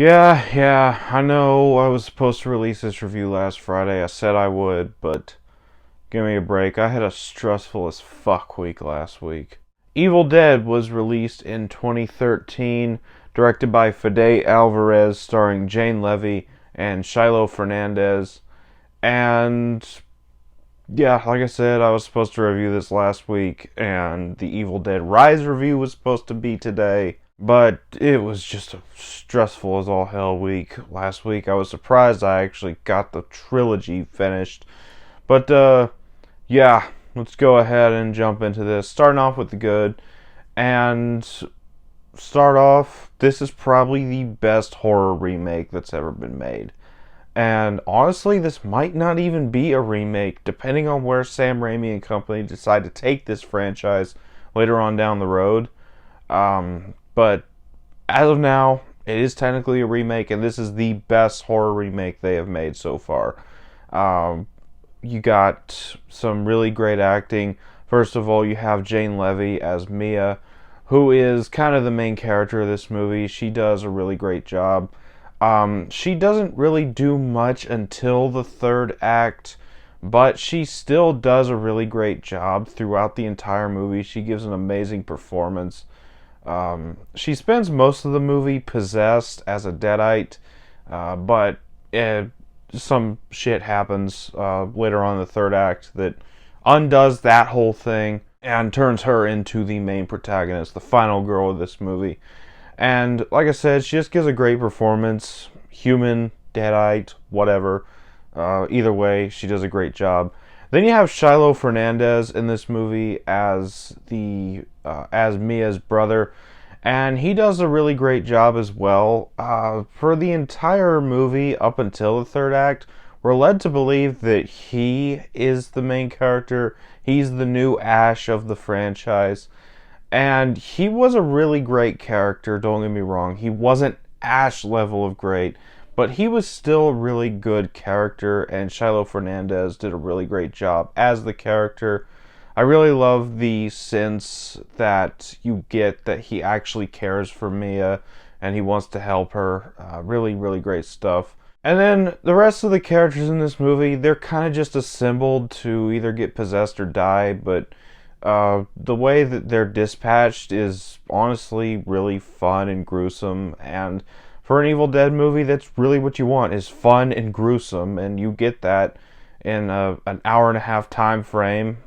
Yeah, I know I was supposed to release this review last Friday. I said I would, but give me a break. I had a stressful as fuck week last week. Evil Dead was released in 2013, directed by Fede Alvarez, starring Jane Levy and Shiloh Fernandez. And yeah, like I said, I was supposed to review this last week, and the Evil Dead Rise review was supposed to be today. But it was just a stressful as all hell week last week. I was surprised I actually got the trilogy finished. But yeah, let's go ahead and jump into this. Starting off with the good, and start off, this is probably the best horror remake that's ever been made. And honestly, this might not even be a remake, depending on where Sam Raimi and company decide to take this franchise later on down the road. But as of now, it is technically a remake, and this is the best horror remake they have made so far. You got some really great acting. First of all, you have Jane Levy as Mia, who is kind of the main character of this movie. She does a really great job. She doesn't really do much until the third act, but she still does a really great job throughout the entire movie. She gives an amazing performance. She spends most of the movie possessed as a deadite, but some shit happens later on in the third act that undoes that whole thing and turns her into the main protagonist, the final girl of this movie. And like I said, she just gives a great performance. Human, deadite, whatever. Either way, she does a great job. Then you have Shiloh Fernandez in this movie as as Mia's brother, and he does a really great job as well. For the entire movie up until the third act, we're led to believe that he is the main character. He's the new Ash of the franchise. And he was a really great character, don't get me wrong. He wasn't Ash level of great, but he was still a really good character, and Shiloh Fernandez did a really great job as the character. I really love the sense that you get that he actually cares for Mia and he wants to help her. Really, really great stuff. And then the rest of the characters in this movie, they're kind of just assembled to either get possessed or die, but the way that they're dispatched is honestly really fun and gruesome, and for an Evil Dead movie, that's really what you want, is fun and gruesome, and you get that in an hour and a half time frame.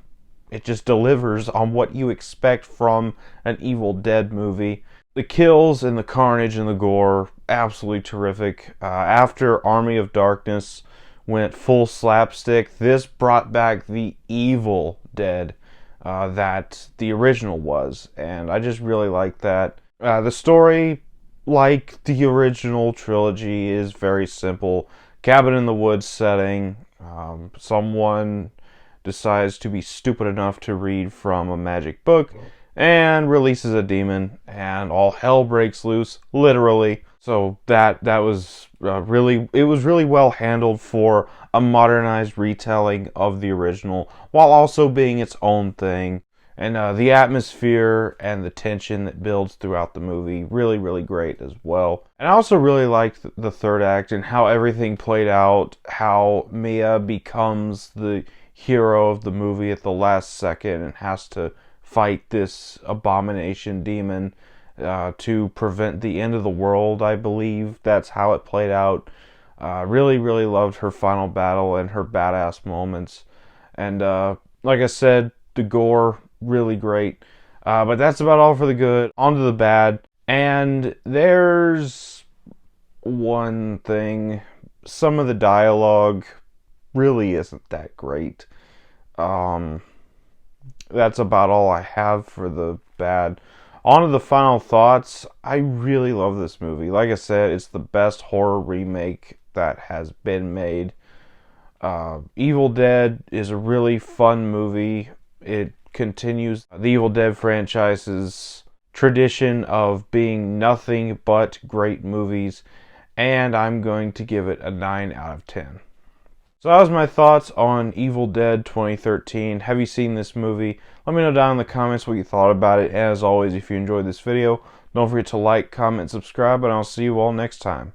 It just delivers on what you expect from an Evil Dead movie. The kills and the carnage and the gore, absolutely terrific. After Army of Darkness went full slapstick, this brought back the Evil Dead that the original was, and I just really like that. The story, like the original trilogy, is very simple. Cabin in the woods setting. Someone decides to be stupid enough to read from a magic book and releases a demon, and all hell breaks loose, literally. So that was really well handled for a modernized retelling of the original, while also being its own thing. And the atmosphere and the tension that builds throughout the movie, really great as well. And I also really liked the third act and how everything played out, how Mia becomes the hero of the movie at the last second and has to fight this abomination demon to prevent the end of the world, I believe. That's how it played out. Really loved her final battle and her badass moments. And like I said, the gore, really great. But that's about all for the good. On to the bad. And there's one thing. Some of the dialogue really isn't that great. That's about all I have for the bad. On to the final thoughts. I really love this movie. Like I said, it's the best horror remake that has been made. Evil Dead is a really fun movie. It continues the Evil Dead franchise's tradition of being nothing but great movies, and I'm going to give it a 9 out of 10. So that was my thoughts on Evil Dead 2013. Have you seen this movie? Let me know down in the comments what you thought about it. As always, if you enjoyed this video, don't forget to like, comment, subscribe, and I'll see you all next time.